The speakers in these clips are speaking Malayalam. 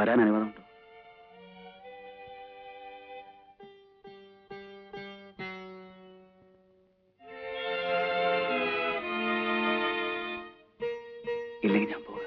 വരാൻ അനുവാദമുണ്ടോ? ഇല്ലെങ്കിൽ ഞാൻ പോകാം.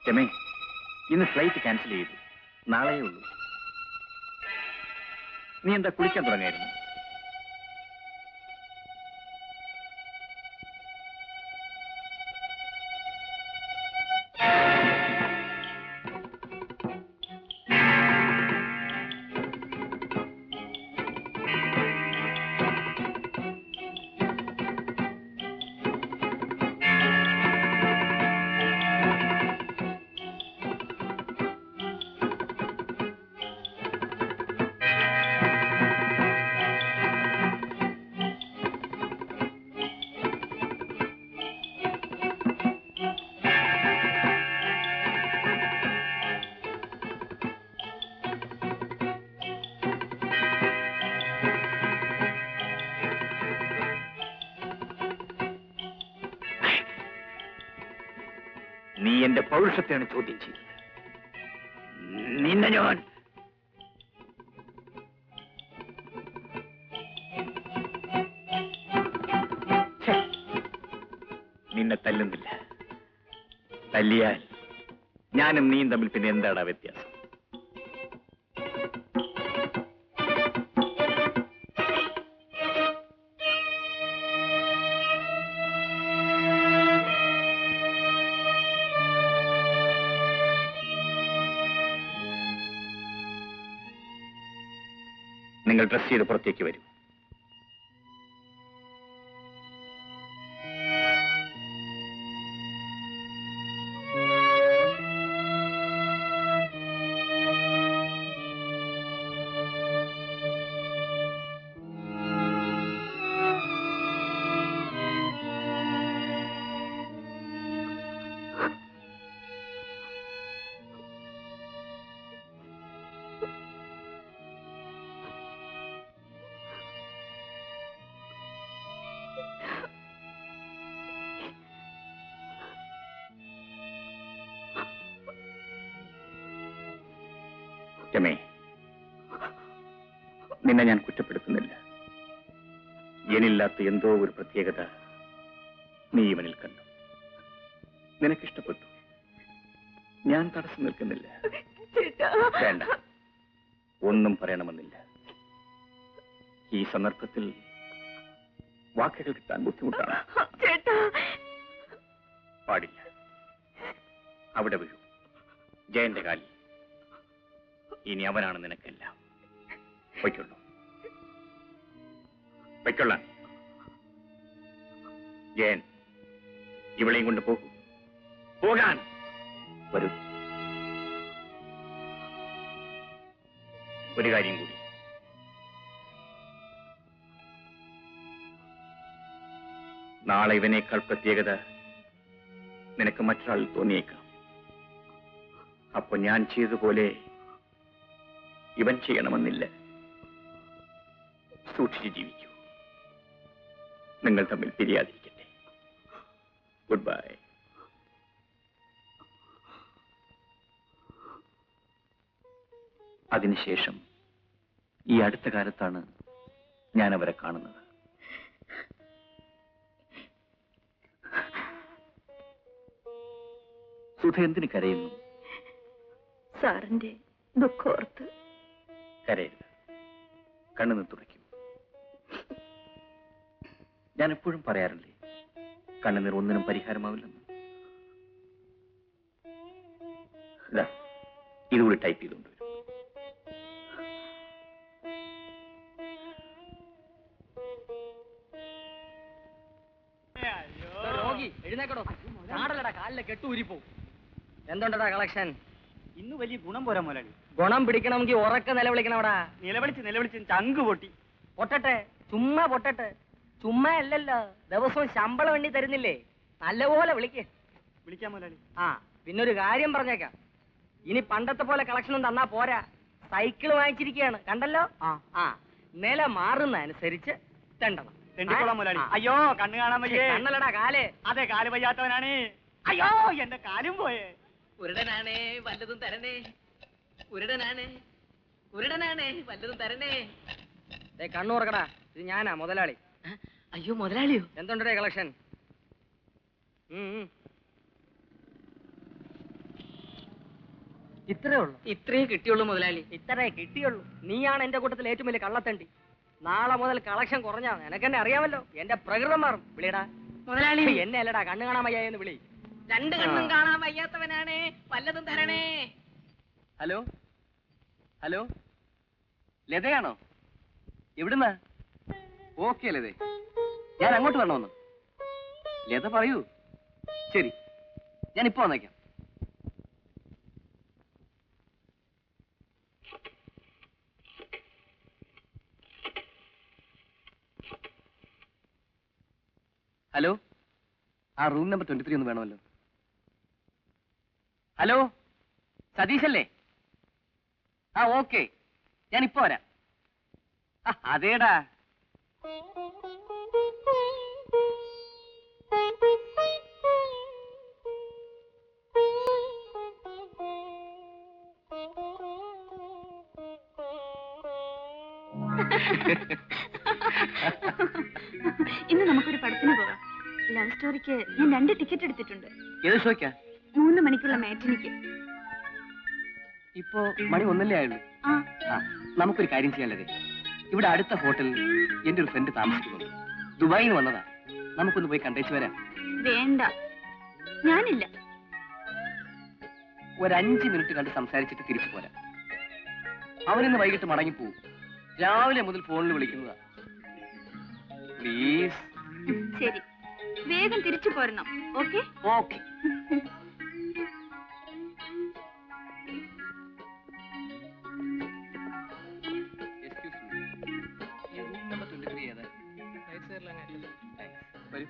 രമേ, ഇന്ന് ഫ്ലൈറ്റ് ക്യാൻസൽ ചെയ്തു. നാളെയേ ഉള്ളൂ. നീ എന്താ കുളിക്കാൻ തുടങ്ങിയായിരുന്നു? നീ എന്റെ പൗരുഷത്തെയാണ് ചോദ്യം ചെയ്തത്. നിന്നെ ഞാൻ നിന്നെ തല്ലുന്നില്ല. തല്ലിയാൽ ഞാനും നീയും തമ്മിൽ പിന്നെ എന്താടാ വ്യത്യാസം? നിങ്ങൾ ഡ്രസ് ചെയ്ത് പുറത്തേക്ക് വരൂ. രമേ, നിന്നെ ഞാൻ കുറ്റപ്പെടുത്തുന്നില്ല. എന്നില്ലാത്ത എന്തോ ഒരു പ്രത്യേകത നീ ഇവനിൽ കണ്ടു. നിനക്കിഷ്ടപ്പെട്ടു. ഞാൻ തടസ്സം നിൽക്കുന്നില്ല. ചേട്ടാ വേണ്ട, ഒന്നും പറയണമെന്നില്ല. ഈ സന്ദർഭത്തിൽ വാക്കുകൾ കിട്ടാൻ ബുദ്ധിമുട്ടാണ്. ചേട്ടാ പാടില്ല. അവിടെ വീഴൂ, ജയന്റെ കാലിൽ. ഇനി അവനാണ് നിനക്കെല്ലാം. പൊയ്ക്കൊള്ളൂ, പൊയ്ക്കൊള്ളാൻ. ജയൻ, ഇവളെയും കൊണ്ട് പോകൂ. പോകാൻ വരൂ. ഒരു കാര്യം കൂടി, നാളെ ഇവനേക്കാൾ പ്രത്യേകത നിനക്ക് മറ്റൊരാളിൽ തോന്നിയേക്കാം. അപ്പൊ ഞാൻ ചെയ്തതുപോലെ ഇവൻ ചെയ്യണമെന്നില്ല. സൂക്ഷിച്ച് ജീവിക്കൂ. നിങ്ങൾ തമ്മിൽ പിരിയാതിരിക്കട്ടെ. Good bye. അതിനുശേഷം ഈ അടുത്ത കാലത്താണ് ഞാൻ അവരെ കാണുന്നത്. സുധ എന്തിന് കരയുന്നു? സാറിന്റെ ദുഃഖോർത്ത്. കരയരുത്, കണ്ണുനീർ തുടയ്ക്കൂ. ഞാൻ എപ്പോഴും പറയാറില്ലേ, കണ്ണുനീർ ഒന്നിനും പരിഹാരമാവില്ലെന്ന്. ഇതാ, ഇതുകൂടി ടൈപ്പ് ചെയ്തുകൊണ്ട് വരും. എഴുന്നേക്കടോ, നാടല്ലടാ, കാലിലെ കെട്ടൂരിപ്പോ. എന്തുണ്ടടാ കളക്ഷൻ? ഇന്ന് വലിയ ഗുണം പോരാ മുതലാളി. ഗുണം പിടിക്കണമെങ്കിൽ ഉറക്ക നിലവിളിക്കണവടാ. നിലവിളിച്ച് ചങ്ക് പൊട്ടി. പൊട്ടട്ടെ, ചുമ്മാ പൊട്ടട്ടെ. ചുമ്മാ അല്ലല്ലോ, ദിവസവും ശമ്പളം എണ്ണി തരുന്നില്ലേ? നല്ലപോലെ വിളിക്ക്. വിളിക്കാം മുതലാളി. ആ, പിന്നൊരു കാര്യം പറഞ്ഞേക്കാം. ഇനി പണ്ടത്തെ പോലെ കളക്ഷനും തന്നാ പോരാ. സൈക്കിള് വാങ്ങിച്ചിരിക്കുകയാണ്, കണ്ടല്ലോ. ആ, നില മാറുന്ന അനുസരിച്ച് തെണ്ടണം. തെണ്ടിക്കോളാം മുതലാളി. അയ്യോ, കണ്ണ് കാണാൻ വയ്യേ. കണ്ണല്ലടാ കാല്. അതെ, കാല് വയ്യാത്തവനാണ്. അയ്യോ, എന്റെ കാലും പോയേ. ഉരുടനാണേ വല്ലതും തരണേ, ഉരുടനാണേ വല്ലതും തരണേ. കണ്ണു തുറക്കടാ, ഇത് ഞാനാ മുതലാളി. അയ്യോ മുതലാളിയോ? എന്തുണ്ടേ കളക്ഷൻ? ഇത്രേ ഉള്ളു? ഇത്രേ കിട്ടിയുള്ളൂ മുതലാളി. ഇത്രേ കിട്ടിയുള്ളൂ? നീയാണ് എന്റെ കൂട്ടത്തിൽ ഏറ്റവും വലിയ കള്ളത്തണ്ടി. നാളെ മുതൽ കളക്ഷൻ കുറഞ്ഞാ നിനക്കെന്നെ അറിയാമല്ലോ, എന്റെ പ്രകൃതം മാറും. വിളിയടാ മുതലാളി. എന്നെ അല്ലടാ, കണ്ണു കാണാൻ വയ്യ എന്ന് വിളി. രണ്ട് കണ്ണും കാണാൻ വയ്യാത്തവനാണേ, വല്ലതും തരണേ. ഹലോ ഹലോ, ലതയാണോ? എവിടുന്നാ? ഓക്കെ ലതേ, ഞാൻ അങ്ങോട്ട് വരണമെന്ന്. ലത പറയൂ. ശരി, ഞാൻ ഇപ്പൊ വന്നേക്കാം. ഹലോ, ആ റൂം നമ്പർ 23 ഒന്ന് വേണമല്ലോ. ഹലോ, സതീഷല്ലേ? ആ ഓക്കെ, ഞാൻ ഇപ്പൊ വരാം. അതേടാ. ഇന്ന് നമുക്കൊരു പടത്തിന് പോകാം. ലവ് സ്റ്റോറിക്ക് ഞാൻ 2 ടിക്കറ്റ് എടുത്തിട്ടുണ്ട്. ഏത് ഷോയ്ക്കാ? 3 മണിക്കുള്ള മാറ്റിനിക്ക്. ഇപ്പോ മണി 1 ആയുള്ളൂ. ആ, നമുക്കൊരു കാര്യം ചെയ്യാനല്ലേ, ഇവിടെ അടുത്ത ഹോട്ടലിൽ എന്റെ ഒരു ഫ്രണ്ട് താമസിക്കുന്നുണ്ട്. ദുബായിൽ നിന്ന് വന്നതാ. നമുക്കൊന്ന് പോയി കണ്ടേച്ചു വരാം. വേണ്ട, ഞാനില്ല. ഒരു 5 മിനിറ്റ് കണ്ട് സംസാരിച്ചിട്ട് തിരിച്ചു പോരാം. അവനിന്ന് വൈകിട്ട് മടങ്ങിപ്പോവും. രാവിലെ മുതൽ ഫോണിൽ വിളിക്കുന്നതാ. പ്ലീസ്. ശരി, വേഗം തിരിച്ചു പോരണം. Okay okay. വരൂ.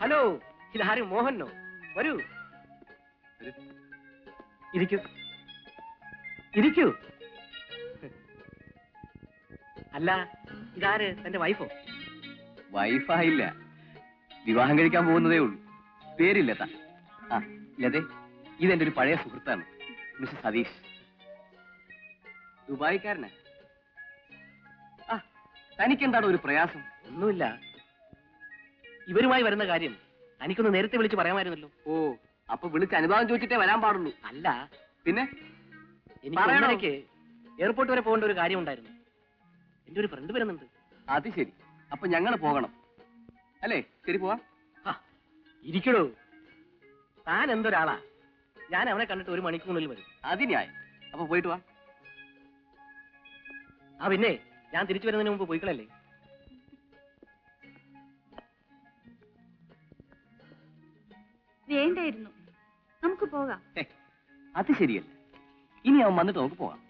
ഹലോ, ഇതാരും മോഹനോ? വരൂ ഇരിക്കൂ. ഇരിക്കൂ. അല്ല, ഇതാര്? തന്റെ വൈഫോ? വൈഫായില്ല, വിവാഹം കഴിക്കാൻ പോകുന്നതേ ഉള്ളൂ. പേര് ലത. ആ ലതേ, ഇതെന്റെ ഒരു പഴയ സുഹൃത്താണ്, മിസ്റ്റർ സതീഷ്. ദുബായിക്കാരനാ. തനിക്കെന്താണ് ഒരു പ്രയാസം? ഒന്നുമില്ല. ഇവരുമായി വരുന്ന കാര്യം തനിക്കൊന്ന് നേരത്തെ വിളിച്ച് പറയാമായിരുന്നല്ലോ. ഓ, അപ്പൊ വിളിച്ച് അനുഭവം ചോദിച്ചിട്ടേ വരാൻ പാടുള്ളൂ. അല്ല, പിന്നെ എനിക്ക് പറയണോ? 1:30 എയർപോർട്ട് വരെ പോകേണ്ട ഒരു കാര്യം ഉണ്ടായിരുന്നു. എന്റെ ഒരു ഫ്രണ്ട് വരുന്നുണ്ട്. അത് ശരി. അപ്പൊ ഞങ്ങൾ പോകണം അല്ലേ? ശരി, പോവാ. ഇരിക്കടോ, താൻ എന്തൊരാളാ. ഞാൻ അവനെ കണ്ടിട്ട് 1 മണിക്കൂറിനുള്ളിൽ വരും. അതിന്യായം. അപ്പൊ പോയിട്ട് വാ. പിന്നെ ഞാൻ തിരിച്ചു വരുന്നതിന് മുമ്പ് പോയിക്കളല്ലേ. വേണ്ടായിരുന്നു, നമുക്ക് പോകാം. അത് ശരിയല്ല. ഇനി അവൻ വന്നിട്ട് നമുക്ക് പോവാം.